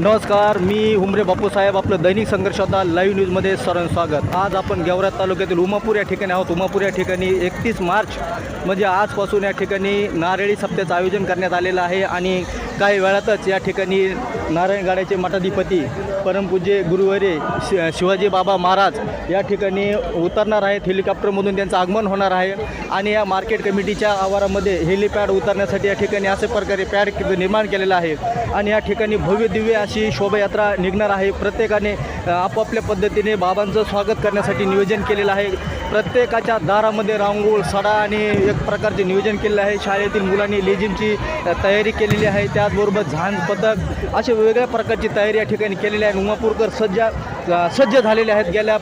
नमस्कार, मी हुमरे बापूसाहेब. आपलं दैनिक संघर्षाचा लाईव्ह न्यूजमध्ये सर्वांचं स्वागत. आज आपण गेवराई तालुक्यातील उमापूर या ठिकाणी आहोत. उमापूर या ठिकाणी 31 मार्च म्हणजे आजपासून या ठिकाणी नारळी सप्त्याचं आयोजन करण्यात आलेलं आहे आणि काही वेळातच या ठिकाणी नारायणगाड्याचे मठाधिपती परमपूज्य गुरुवर्य शिवाजी बाबा महाराज या ठिकाणी उतरणार आहेत. हेलिकॉप्टरमधून त्यांचं आगमन होणार आहे आणि या मार्केट कमिटीच्या आवारामध्ये हेलिपॅड उतरण्यासाठी या ठिकाणी असे प्रकारे पॅड निर्माण केलेलं आहे आणि या ठिकाणी भव्य दिव्य अशी शोभायात्रा निघणार आहे. प्रत्येकाने आपापल्या पद्धतीने बाबांचं स्वागत करण्यासाठी नियोजन केलेलं आहे. प्रत्येकाच्या दारामध्ये रांगोळ सडा आणि एक प्रकारचे नियोजन केलेलं आहे. शाळेतील मुलांनी लेझिमची तयारी केलेली आहे. त्याचबरोबर झांज पथक अशा वेगवेगळ्या प्रकारची तयारी या ठिकाणी केलेली आहे. उमापूरकर सज्ज झालेले आहेत. गेल्या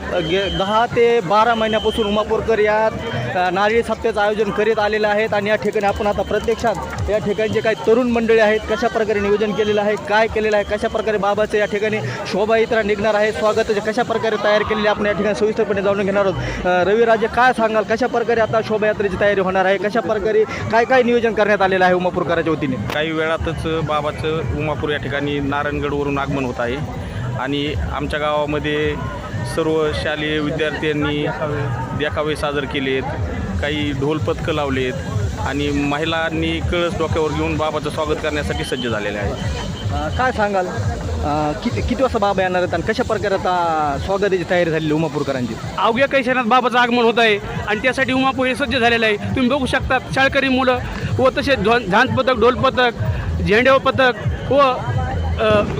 10 ते 12 महिन्यापासून उमापूरकर या नारळी सप्त्याचं आयोजन करीत आलेलं आहेत आणि या ठिकाणी आपण आता प्रत्यक्षात या ठिकाणचे काही तरुण मंडळी आहेत, कशा प्रकारे नियोजन केलेलं आहे, काय केलेलं आहे, कशा प्रकारे बाबाचं या ठिकाणी शोभायात्रा निघणार आहे, स्वागताचे कशा प्रकारे तयार केलेली आपण या ठिकाणी सविस्तरपणे जाणून घेणार आहोत. रविराजे, काय सांगाल, कशा प्रकारे आता शोभायात्रेची तयारी होणार आहे, कशा प्रकारे काय नियोजन करण्यात आलेलं आहे उमापूरकरांच्या वतीने? काही वेळातच बाबाचं उमापूर या ठिकाणी नारायणगडवरून आगमन होत आहे आणि आमच्या गावामध्ये सर्व शालेय विद्यार्थ्यांनी देखावे सादर केलेत, काही ढोल पथकं लावलेत आणि महिलांनी कळस डोक्यावर घेऊन बाबाचं स्वागत करण्यासाठी सज्ज झालेले आहे. काय सांगाल, किती वाजता बाबा येणार आहेत आणि कशा प्रकारे आता स्वागताची तयारी झालेली उमापूरकरांची? अवघ्या काही क्षणात बाबाचं आगमन होत आहे आणि त्यासाठी उमापूर हे सज्ज झालेलं आहे. तुम्ही बघू शकता शाळकरी मुलं व तसे झांज पथक, ढोल पथक, झेंडे पथक व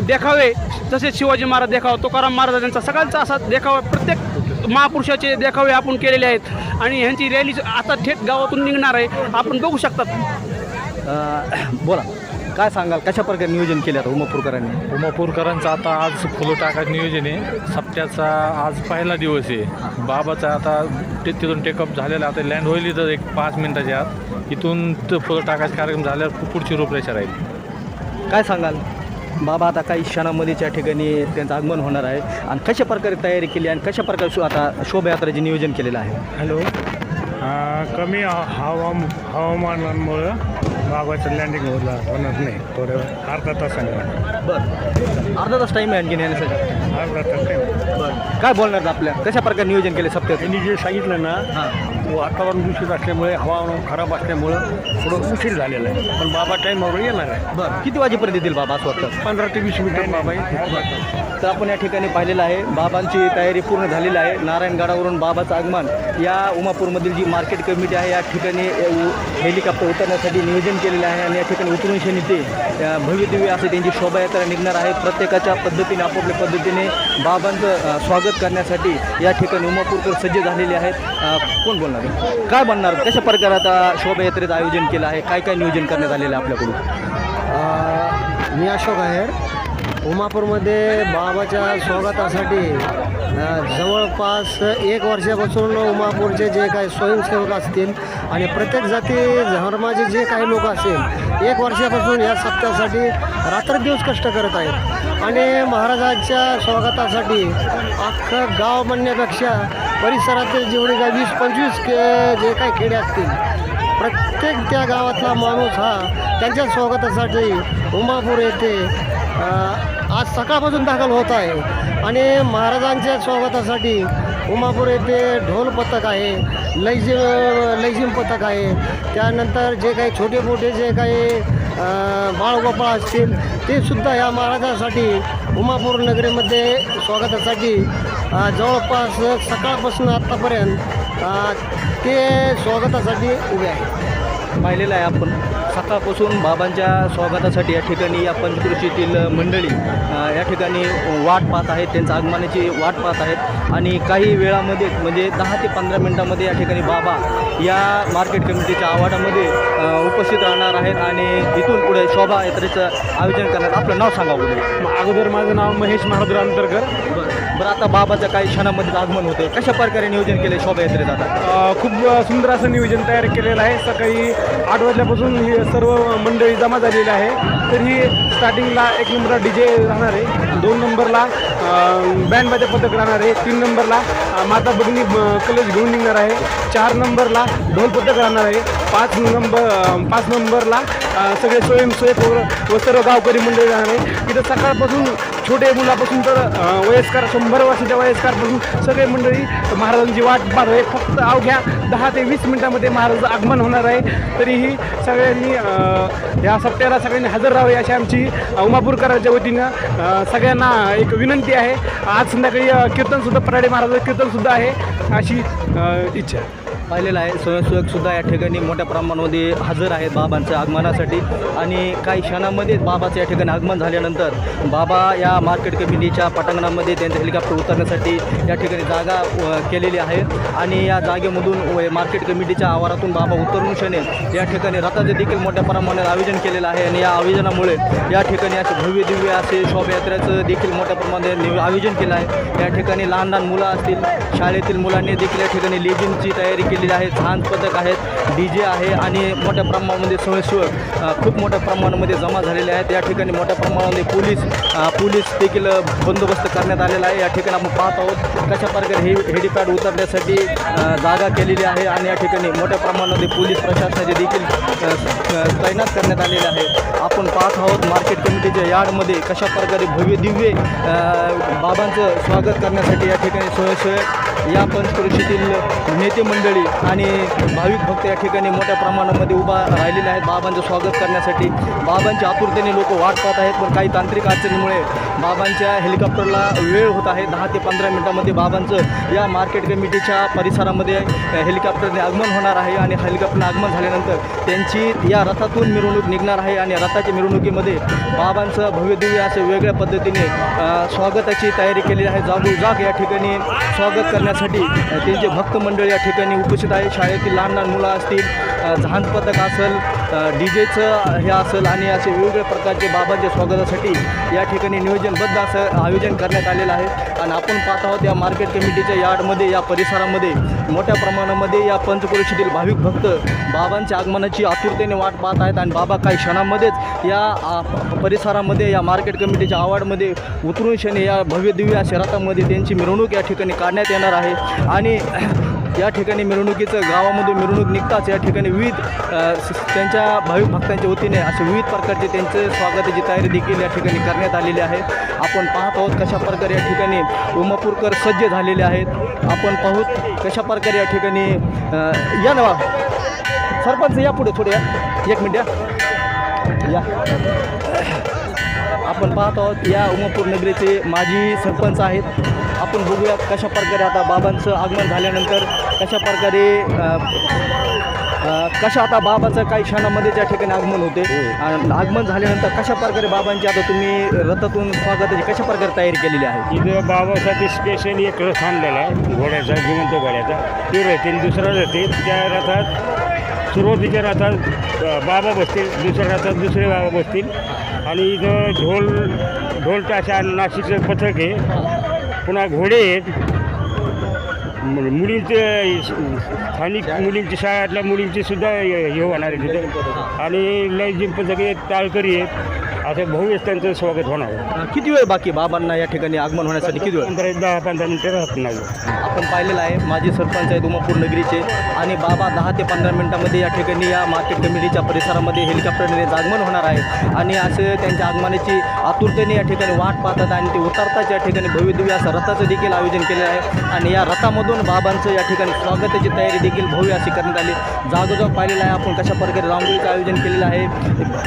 देखावे, तसेच शिवाजी महाराज देखावा, तुकाराम महाराजांचा सगळ्यांचा असा देखावा, प्रत्येक महापुरुषाचे देखावे आपण केलेले आहेत आणि ह्यांची रॅली आता थेट गावातून निघणार आहे. आपण बघू शकतात. बोला, काय सांगाल, कशा प्रकारे नियोजन केलं आता उमापूरकरांनी? उमापूरकरांचं आता आज फुलं टाकायचं नियोजन आहे. सप्त्याचा आज पहिला दिवस आहे. बाबाचा आता तिथून टेकअप झालेला, आता लँड होईल इथं एक 5 मिनिटाच्या आत. इथून फुलं टाकायचा कार्यक्रम झाल्यावर पुढची रूपरेषा राहील. काय सांगाल, बाबा आता काही क्षणामध्येच या ठिकाणी त्यांचं आगमन होणार आहे आणि कशा प्रकारे तयारी केली आणि कशा प्रकारे आता शोभायात्रेचे नियोजन केलेलं आहे? हॅलो, कमी हवामानामुळं बाबाचं लँडिंग होणार नाही. थोडं अर्धा तासाने बरं, अर्धा तास टाईम आहे आणखी येण्यासाठी. अर्धा तास काय बरं, काय बोलणार आपल्या, कशा प्रकारे नियोजन केले सप्त्यात? त्यांनी जे सांगितलं ना, वातावरण दूषित असल्यामुळे, हवामान खराब असल्यामुळं थोडं उशीर झालेलं आहे, पण बाबा टाईमावर येणार आहे. बरं, किती वाजेपर्यंत येतील बाबा असं वाटतं? 15 ते 20 मिनिटं बाबा येईल. तर आपण या ठिकाणी पाहिलेलं आहे, बाबांची तयारी पूर्ण झालेली आहे. नारायणगडावरून बाबाचं आगमन या उमापूरमधील जी मार्केट कमिटी आहे या ठिकाणी हेलिकॉप्टर उतरण्यासाठी नियोजन केलेलं आहे आणि या ठिकाणी उतरून शनी ते भव्य दिव्य असे त्यांची शोभायात्रा निघणार आहे. प्रत्येकाच्या पद्धतीने, आपापल्या पद्धतीने बाबांचं स्वागत करण्यासाठी या ठिकाणी उमापूरकर सज्ज झालेले आहेत. कोण बोलणार, काय बनणार, कशा प्रकारे आता शोभायात्रेचं आयोजन केलं आहे, काय नियोजन करण्यात आलेलं आहे आपल्याकडून? मी अशोक आहेर. उमापूरमध्ये बाबाच्या स्वागतासाठी जवळपास 1 वर्षापासून उमापूरचे जे काही स्वयंसेवक असतील आणि प्रत्येक जाती धर्माचे जे काही लोक असतील 1 वर्षापासून या सप्त्यासाठी रात्रदिवस कष्ट करत आहेत आणि महाराजांच्या स्वागतासाठी अख्खं गाव म्हणण्यापेक्षा परिसरातील जेवढे काही 20-25 जे काही खेडे असतील, प्रत्येक त्या गावातला माणूस हा त्यांच्या स्वागतासाठी उमापूर येथे आज सकाळपासून दाखल होत आहे आणि महाराजांच्या स्वागतासाठी उमापूर येथे ढोल पथक आहे, लैजिम पथक आहे, त्यानंतर जे काही छोटे मोठे जे काही बाळगोपाळ असतील ते सुद्धा या महाराजांसाठी उमापूर नगरीमध्ये स्वागतासाठी जवळपास सकाळपासून आत्तापर्यंत ते स्वागतासाठी उभे आहेत. पाहिलेलं आहे आपण सकाळपासून बाबांच्या स्वागतासाठी या ठिकाणी या पंचकृषीतील मंडळी या ठिकाणी वाट पाहत आहेत, त्यांच्या आगमनाची वाट पाहत आहेत आणि काही वेळामध्ये म्हणजे 10 ते 15 मिनटामध्ये या ठिकाणी बाबा या मार्केट कमिटीच्या आवाडामध्ये उपस्थित राहणार आहेत आणि इथून पुढे शोभायात्रेचं आयोजन करण्यात. आपलं नाव सांगा. अगोदर माझं नाव महेश महाराज अंतरकर. बरं आता बाबाचं काही क्षणामध्येच आगमन होते, कशा प्रकारे नियोजन केले शोभायात्रेत आता? खूप सुंदर असं नियोजन तयार केलेलं आहे. सकाळी 8 वाजल्यापासून ही सर्व मंडळी जमा झालेली आहे. तर ही स्टार्टिंगला 1 नंबरला DJ राहणार आहे, 2 नंबरला बँड वाद्य पथक राहणार आहे, 3 नंबरला माता भगिनी कलश घेऊन निघणार आहे, 4 नंबरला ढोल पथक राहणार आहे, 5 नंबरला सगळे स्वयंसेवक व सर्व गावकरी मंडळी राहणार आहे. इथं सकाळपासून छोटे मुलापासून तर वयस्कर 100 वर्षाच्या वयस्करपासून सगळे मंडळी महाराजांची वाट पाहत आहे. फक्त अवघ्या 10 ते 20 मिनिटामध्ये महाराजांचं आगमन होणार आहे. तरीही सगळ्यांनी या सप्त्याला सगळ्यांनी हजर राहावे अशी आमची उमापूरकरांच्या वतीनं सगळ्यांना एक विनंती आहे. आज संध्याकाळी कीर्तनसुद्धा पराडे महाराजांचं कीर्तनसुद्धा आहे अशी इच्छा आहे. पाहिलेलं आहे स्वयंसेवकसुद्धा या ठिकाणी मोठ्या प्रमाणामध्ये हजर आहेत बाबांच्या आगमनासाठी आणि काही क्षणामध्येच बाबाचं या ठिकाणी आगमन झाल्यानंतर बाबा या मार्केट कमिटीच्या पटांगणामध्ये त्यांचं हेलिकॉप्टर उतरण्यासाठी या ठिकाणी जागा केलेली आहे आणि या जागेमधून मार्केट कमिटीच्या आवारातून बाबा उतरून क्षणे या ठिकाणी रथाचे देखील मोठ्या प्रमाणात आयोजन केलेलं आहे आणि या आयोजनामुळे या ठिकाणी असे भव्य दिव्य असे शोभायात्रेचं देखील मोठ्या प्रमाणात आयोजन केलं आहे. या ठिकाणी लहान लहान मुलं असतील, शाळेतील मुलांनी देखील या ठिकाणी लेझिमची तयारी केली आहे, झांज पथक आहेत, DJ आहे आणि मोठ्या प्रमाणामध्ये स्वयंसेवक खूप मोठ्या प्रमाणामध्ये जमा झालेले आहेत. या ठिकाणी मोठ्या प्रमाणामध्ये पोलीस देखील बंदोबस्त करण्यात आलेला आहे. या ठिकाणी आपण पाहत आहोत कशा प्रकारे हेलिपॅड उतरण्यासाठी जागा केलेली आहे आणि या ठिकाणी मोठ्या प्रमाणामध्ये पोलीस प्रशासनाचे देखील तैनात करण्यात आलेले आहे. आपण पाहत आहोत मार्केट कमिटीच्या यार्डमध्ये कशा प्रकारे भव्य दिव्य बाबांचं स्वागत करण्यासाठी या ठिकाणी स्वयंसेवक या पंचक्रोशीतील नेते मंडळी आणि भाविक भक्त या ठिकाणी मोठ्या प्रमाणामध्ये उभा राहिलेले आहेत बाबांचं स्वागत करण्यासाठी. बाबांच्या आतुरतेने लोक वाट पाहत आहेत, पण काही तांत्रिक अडचणीमुळे बाबांच्या हेलिकॉप्टरला वेळ होत आहे. 10 ते 15 मिनिटांमध्ये बाबांचं या मार्केट कमिटीच्या परिसरामध्ये हेलिकॉप्टरने आगमन होणार आहे आणि हेलिकॉप्टरने आगमन झाल्यानंतर त्यांची या रथातून मिरवणूक निघणार आहे आणि रथाच्या मिरवणुकीमध्ये बाबांचं भव्य दिव्य असे वेगळ्या पद्धतीने स्वागताची तयारी केलेली आहे. जागोजाग या ठिकाणी स्वागत करण्यासाठी त्यांचे भक्त मंडळ या ठिकाणी उपस्थित आहे. शाळेतील लहान लहान मुलं असतील, झांज पथक असेल, DJचं हे असेल आणि असे वेगवेगळ्या प्रकारचे बाबांच्या स्वागतासाठी या ठिकाणी नियोजनबद्ध असं आयोजन करण्यात आलेलं आहे. आणि आपण पाहत आहोत या मार्केट कमिटीच्या यार्डमध्ये या परिसरामध्ये मोठ्या प्रमाणामध्ये या पंचक्रोशीतील भाविक भक्त बाबांच्या आगमनाची आतुरतेने वाट पाहत आहेत आणि बाबा काही क्षणामध्येच या परिसरामध्ये या मार्केट कमिटीच्या आवारमध्ये उतरून क्षणी या भव्य दिव्य अशा रथामध्ये त्यांची मिरवणूक या ठिकाणी काढण्यात येणार आहे. आणि या ठिकाणी मिरवणुकीचं गावामधून मिरवणूक निघताच या ठिकाणी विविध त्यांच्या भाविक भक्तांच्या वतीने असे विविध प्रकारचे त्यांचे स्वागताची तयारी देखील या ठिकाणी करण्यात आलेली आहे. आपण पाहत आहोत कशा प्रकारे या ठिकाणी उमापूरकर सज्ज झालेले आहेत. आपण पाहूत कशा प्रकारे या ठिकाणी या ना सरपंच या पुढे थोडे या 1 मिनिट या. आपण पाहत आहोत या उमापूर नगरीचे माजी सरपंच आहेत. आपण बघूया कशा प्रकारे आता बाबांचं आगमन झाल्यानंतर कशा प्रकारे आता बाबाचं काही क्षणामध्ये त्या ठिकाणी आगमन होते. आगमन झाल्यानंतर कशा प्रकारे बाबांची आता तुम्ही रथातून स्वागताची कशा प्रकारे तयारी केलेली आहे? इथं बाबासाठी स्पेशल एक रथ आणलेला आहे घोड्याचा, जिवंत घोड्याचा. ते रथीन दुसरा रथे त्या रथात सुरुवातीच्या रथात बाबा बसतील, दुसऱ्या रथात दुसरे बाबा बसतील आणि इथं ढोल ताशा नाशिकचं पथक आहे. पुन्हा घोडे आहेत, मुलींचे स्थानिक मुलींची शाळेतल्या मुलींची सुद्धा हे होणार आहे तिथे आणि लय पथके टाळकरी आहेत. असं भव्य त्यांचं स्वागत होणार आहे. किती वेळ बाकी बाबांना या ठिकाणी आगमन होण्यासाठी किती वेळ? 10-15 मिनिटं राहत. आपण पाहिलेलं आहे माजी सरपंच आहेत उमापूर नगरीचे आणि बाबा 10 ते 15 मिनिटांमध्ये या ठिकाणी या मार्केट कमिटीच्या परिसरामध्ये हेलिकॉप्टरने आगमन होणार आहे आणि असे त्यांच्या आगमनाची आतुरतेने या ठिकाणी वाट पाहतात आणि ते उतरताच या ठिकाणी भव्य दिव्य असं रथाचं देखील आयोजन केलेलं आहे आणि या रथामधून बाबांचं या ठिकाणी स्वागताची तयारी देखील भव्य अशी करण्यात आली. जागोजाग पाहिलेलं आहे आपण कशा प्रकारे रांगोळीचं आयोजन केलेलं आहे.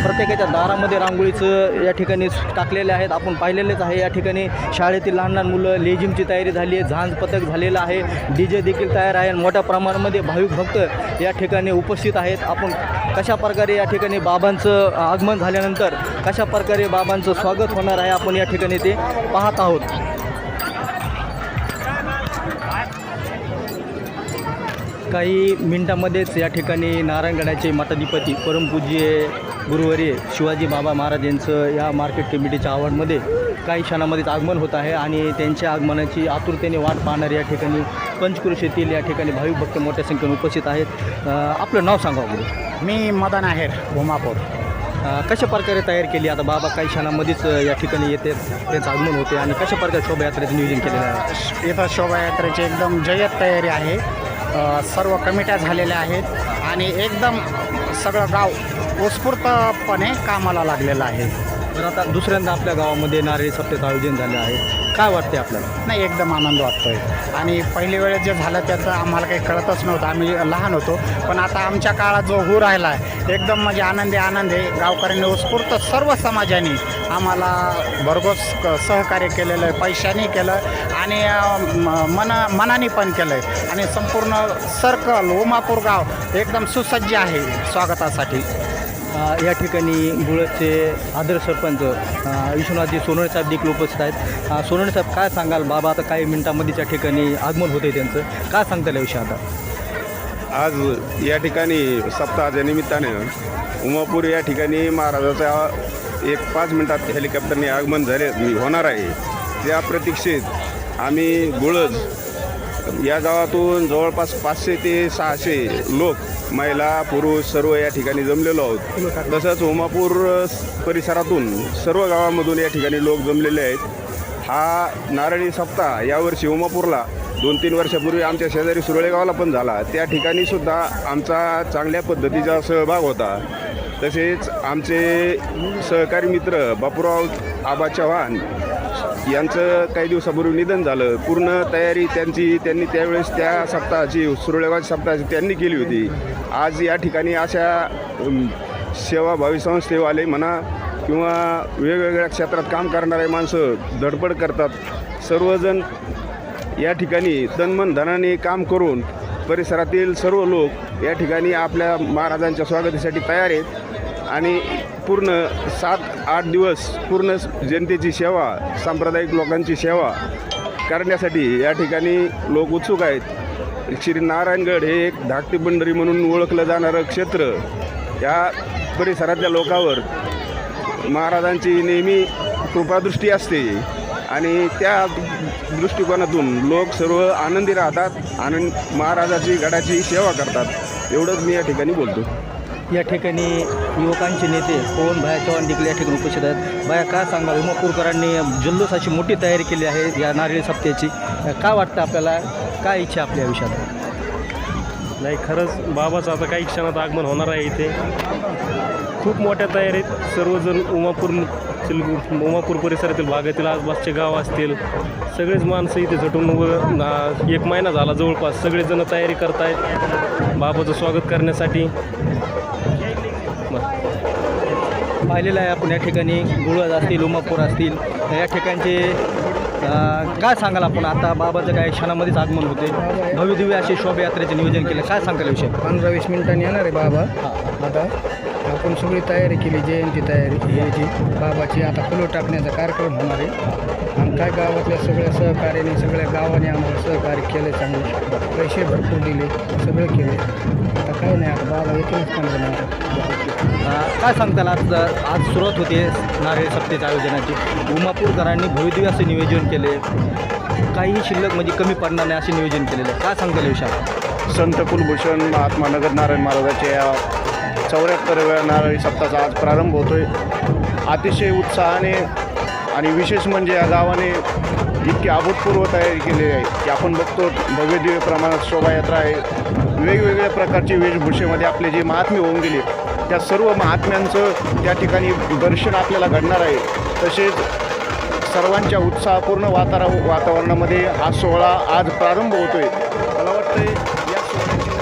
प्रत्येकाच्या दारामध्ये रांगोळीचं या ठिकाणी टाकलेले आहेत. आपण पाहिलेलेच आहे या ठिकाणी शाळेतील लहान लहान मुलं, लेझिमची तयारी झाली आहे, झांज पथक झालेलं आहे, DJ देखील तयार आहे आणि मोठ्या प्रमाणामध्ये भाविक भक्त या ठिकाणी उपस्थित आहेत. आपण कशा प्रकारे या ठिकाणी बाबांचं आगमन झाल्यानंतर कशा प्रकारे बाबांचं स्वागत होणार आहे आपण या ठिकाणी ते पाहत आहोत. काही मिनिटांमध्येच या ठिकाणी नारायणगडाचे मठाधिपती परमपूज्य गुरुवर्य शिवाजी बाबा महाराज यांचं या मार्केट कमिटीच्या आवारमध्ये काही क्षणामध्येच आगमन होत आहे आणि त्यांच्या आगमनाची आतुरतेने वाट पाहणारे या ठिकाणी पंचक्रोशीतील या ठिकाणी भाविक भक्त मोठ्या संख्येने उपस्थित आहेत. आपलं नाव सांगा बरं. मी मदन आहेर उमापूर. कशा प्रकारे तयार केली आता बाबा काही क्षणामध्येच या ठिकाणी येते त्यांचं आगमन होते आणि कशा प्रकारे शोभायात्रेचं नियोजन केलेलं आहे? इथं शोभायात्रेची एकदम जय्यत तयारी आहे. सर्व कमिट्या झालेल्या आहेत आणि एकदम सगळं गाव उत्स्फूर्तपणे कामाला लागलेलं आहे. तर आता दुसऱ्यांदा आपल्या गावामध्ये नारळी सप्त्याचं आयोजन झालं आहे, काय वाटते आपल्याला? नाही, एकदम आनंद वाटतोय. आणि पहिली वेळेस जे झालं त्याचं आम्हाला काही कळतच नव्हतं, आम्ही लहान होतो. पण आता आमच्या काळात जो होऊ राहिला आहे एकदम म्हणजे आनंदी गावकऱ्यांनी उत्स्फूर्त सर्व समाजाने आम्हाला भरघोस सहकार्य केलेलं आहे. पैशाने केलं आणि मनाने पण केलं आहे. आणि संपूर्ण सर्कल उमापूर गाव एकदम सुसज्ज आहे स्वागतासाठी. या ठिकाणी गुळदचे आदर्श सरपंच विश्वनाथजी सोनवणे साहेब देखील उपस्थित आहेत. सोनवणे साहेब, काय सांगाल? बाबा आता काही मिनिटांमध्येच या ठिकाणी आगमन होते त्यांचं, काय सांगता येईल विषय आता? आज या ठिकाणी सप्ताहाच्या निमित्ताने उमापूर या ठिकाणी महाराजाचा एक 5 मिनिटात हेलिकॉप्टरने आगमन होणार आहे. त्या प्रतीक्षेत आम्ही गुळज या गावातून जवळपास 500 ते 600 लोक, महिला पुरुष सर्व या ठिकाणी जमलेलो आहोत. तसंच उमापूर परिसरातून सर्व गावामधून या ठिकाणी लोक जमलेले आहेत. हा नारळी सप्ताह यावर्षी उमापूरला 2-3 वर्षापूर्वी आमच्या शेजारी सुरळे गावाला पण झाला. त्या ठिकाणीसुद्धा आमचा चांगल्या पद्धतीचा सहभाग होता. तसेच आमचे सहकारी मित्र बापूराव आबा चव्हाण यांचं काही दिवसापूर्वी निधन झालं. पूर्ण तयारी त्यांनी त्यावेळेस त्या सप्ताहाची, सुरळेगावच्या सप्ताहाची त्यांनी केली होती. आज या ठिकाणी अशा सेवाभावी संस्थेवाले म्हणा किंवा वेगवेगळ्या क्षेत्रात काम करणारे माणसं धडपड करतात. सर्वजण या ठिकाणी तनमन धनाने काम करून परिसरातील सर्व लोक या ठिकाणी आपल्या महाराजांच्या स्वागतासाठी तयार आहेत. आणि पूर्ण 7-8 दिवस पूर्ण जनतेची सेवा, सांप्रदायिक लोकांची सेवा करण्यासाठी या ठिकाणी लोक उत्सुक आहेत. श्री नारायणगड हे एक धाकटी पंढरी म्हणून ओळखलं जाणारं क्षेत्र, या परिसरातल्या लोकांवर महाराजांची नेहमी कृपादृष्टी असते आणि त्या दृष्टिकोनातून लोक सर्व आनंदी राहतात आणि महाराजाची गडाची सेवा करतात. एवढंच मी या ठिकाणी बोलतो. या ठिकाणी युवकांचे नेते पवन भाया चव्हाण देखील या ठिकाणी उपस्थित आहेत. भाया, काय सांगाल? उमापूरकरांनी जल्लोषाची मोठी तयारी केली आहे या नारळी सप्त्याची, काय वाटतं आपल्याला? काय इच्छा आपल्या आयुष्यात? नाही, खरंच बाबाचं आता काही क्षणात आगमन होणार आहे. इथे खूप मोठ्या तयारीत सर्वजण उमापूर परिसरातील भागातील आसपासचे गाव असतील सगळेच माणसं इथे झटून 1 महिना झाला जवळपास सगळेजण तयारी करतायत बाबाचं स्वागत करण्यासाठी. पाहिलेलं आहे आपण या ठिकाणी गुळज असतील, उमापूर असतील, या ठिकाणचे काय सांगाल आपण? आता बाबाचं काही क्षणामध्येच आगमन होते, भव्यदिव्य असे शोभायात्रेचे नियोजन केलं, काय सांगाल विषय? 15-20 मिनिटांनी येणार आहे बाबा. आता आपण सगळी तयारी केली, जयंती तयारी याची बाबाची. आता फुलं टाकण्याचा कार्यक्रम होणार आहे. आणि काय गावातल्या सगळ्या सहकार्याने, सगळ्या गावाने आम्हाला सहकार्य केले, चांगले पैसे भरपूर दिले, सगळे केले. आता काय नाही, आता बाबा येतीलच काय सांगताल? आज सुरुवात होते नारळी सप्त्याच्या आयोजनाची. उमापूरकरांनी भव्यदिव्य असे नियोजन केले, काही शिल्लक म्हणजे कमी पडणार नाही असे नियोजन केलेलं आहे, काय सांगताल विषयात? संत कुलभूषण महात्मा नगर नारायण महाराजाच्या 74व्या नारळी सप्ताहाचा आज प्रारंभ होतो आहे. अतिशय उत्साहाने आणि विशेष म्हणजे या गावाने इतकी अभूतपूर्व तयारी केलेली आहे की आपण बघतो भव्यदिव्य प्रमाणात शोभायात्रा आहे. वेगवेगळ्या प्रकारची वेशभूषेमध्ये आपले जे महात्मे होऊन गेले त्या सर्व महात्म्यांचं त्या ठिकाणी दर्शन आपल्याला घडणार आहे. तसेच सर्वांच्या उत्साहपूर्ण वातावरणामध्ये हा सोहळा आज प्रारंभ होतो आहे. मला वाटतं या सोहळ्याची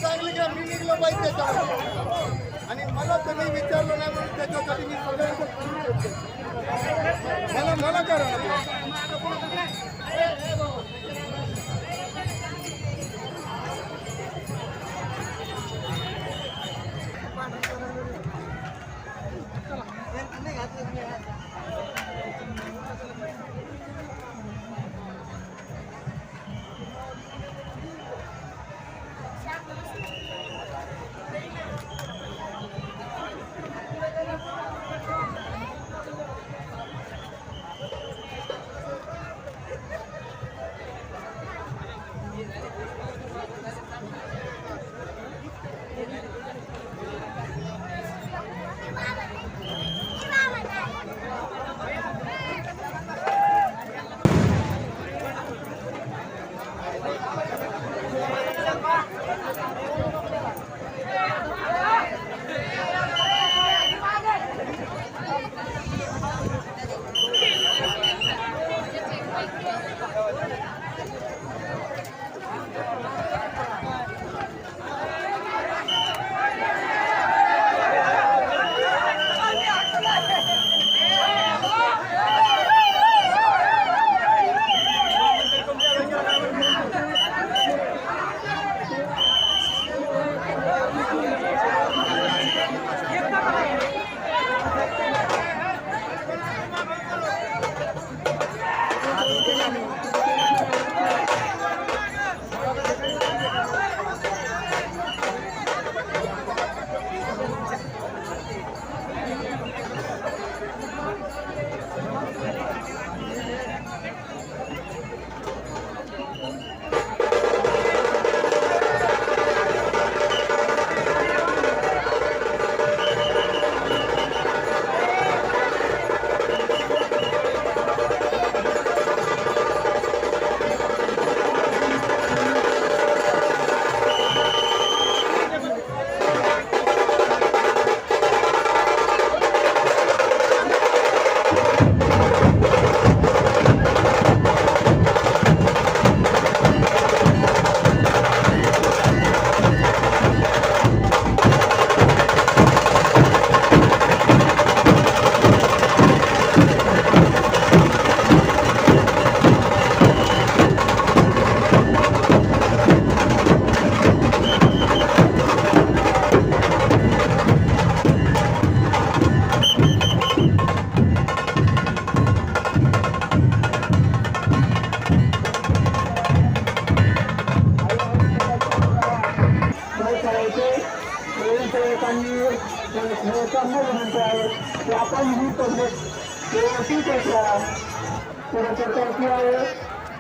चांगली का मी निघलं पाहिजे त्याच्यावर आणि मला तुम्ही विचारलं नाही म्हणून त्याच्यासाठी मी सगळ्यांचं मला करा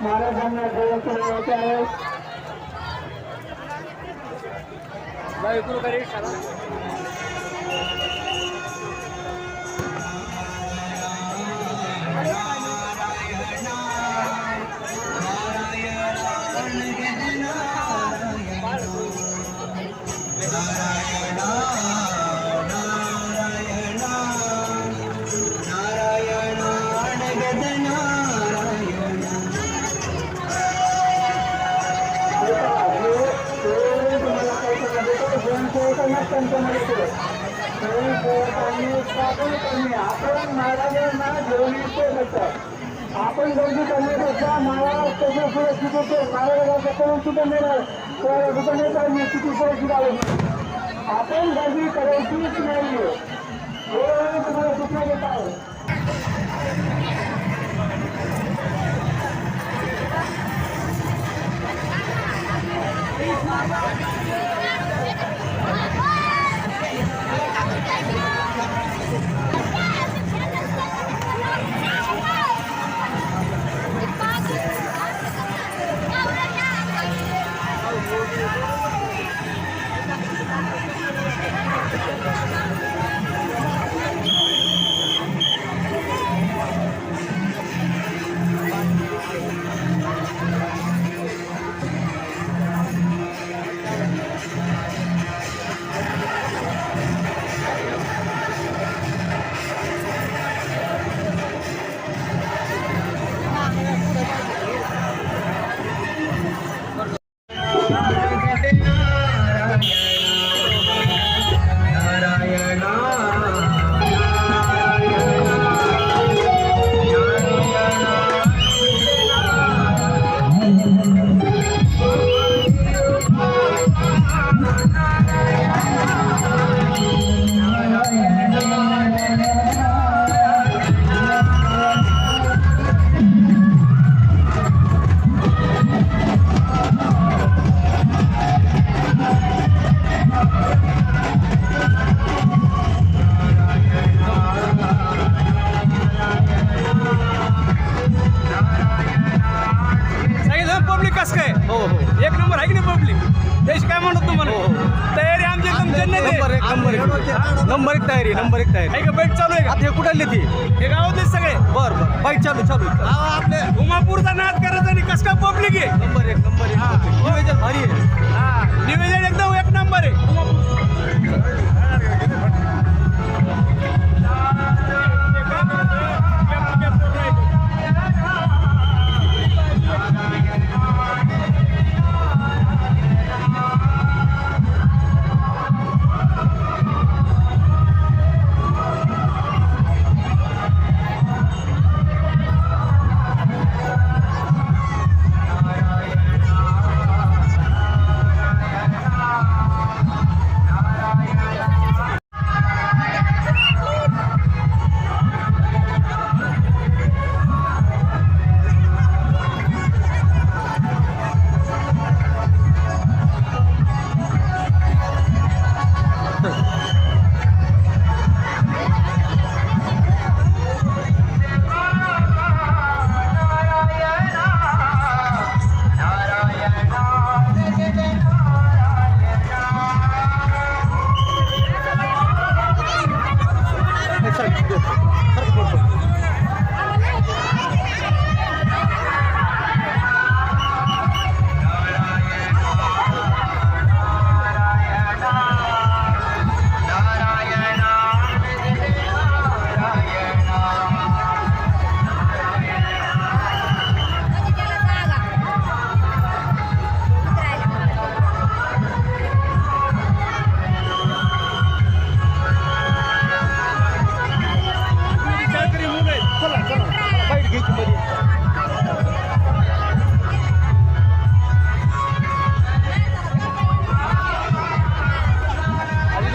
महाराजांना जयंती आहे. आपण महाराजांना आपण गर्दी करण्यापेक्षा महाराज त्याच्या सुरक्षित होते. महाराजांचा करून सुद्धा मिळणार दुकानाचा किती सुरक्षित आले. आपण गर्दी करायचीच नाही. तुम्हाला सूचना देत आहे. पब्लिक कसं काय हो हो एक नंबर आहे की नाही पब्लिक देश काय म्हणत तुम्हाला हो, हो. तयारी आमची एकदम जन्नत आहे. नंबर एक नंबर एक नंबर एक तयारी नंबर एक तयारी आहे का बाईक चालू आहे का आता हे कुठले ती हे गावातले सगळे बर बर बाईक चालू चालू आपले उमापूरचा नाद करायचा आणि कसं काय पब्लिक आहे नंबर एक नियोजन भारी आहे निवेदन एकदम एक नंबर आहे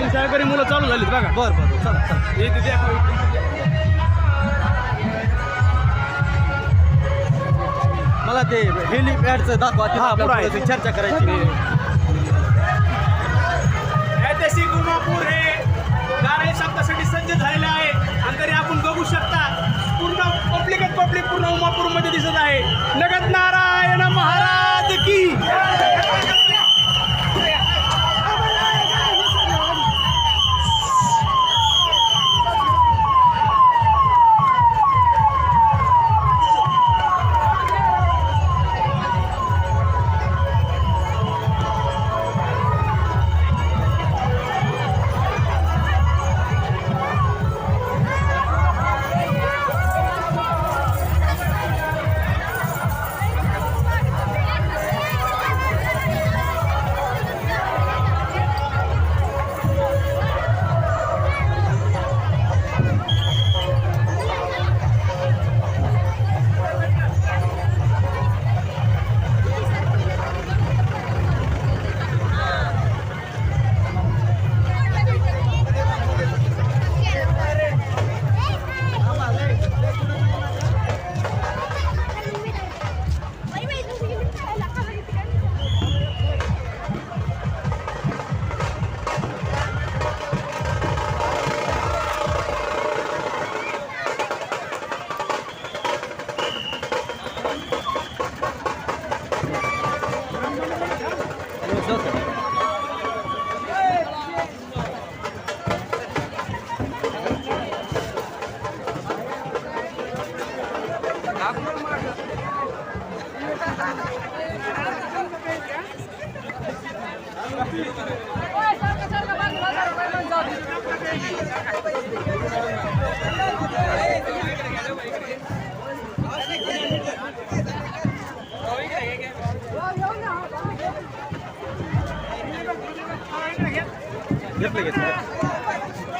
शाळकरी मुलं चालू झालीत बघा बर बर चला चला हे तिथे मला ते हेलिपॅडचं दाखवा ते हा, पुढं आहे. आपल्याला चर्चा करायची ऐतिहासिक उमापूर हे नारळी सप्तासाठी सज्ज झालेले आहे आणि तरी आपण बघू शकता पूर्ण पब्लिक पूर्ण उमापूरमध्ये दिसत आहे नगद नारायण महाराज की घेतलं घेतलं.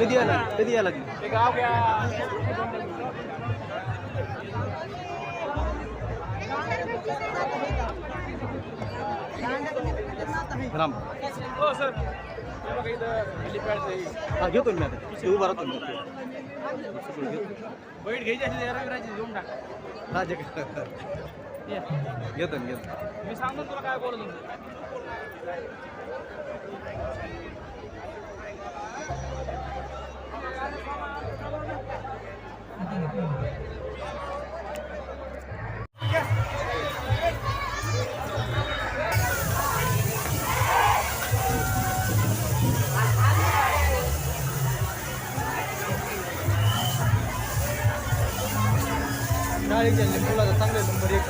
कधी यायला राम हो सर हा घेतो मी आता ते उभा राहतो मी बैठ घ्यायची असेल जरा विरायची घेऊन टाक राजे घेतो मी मी सांगतो तुला काय बोलत होतो. शाळेच्या मुलाचा चांगले नंबर 1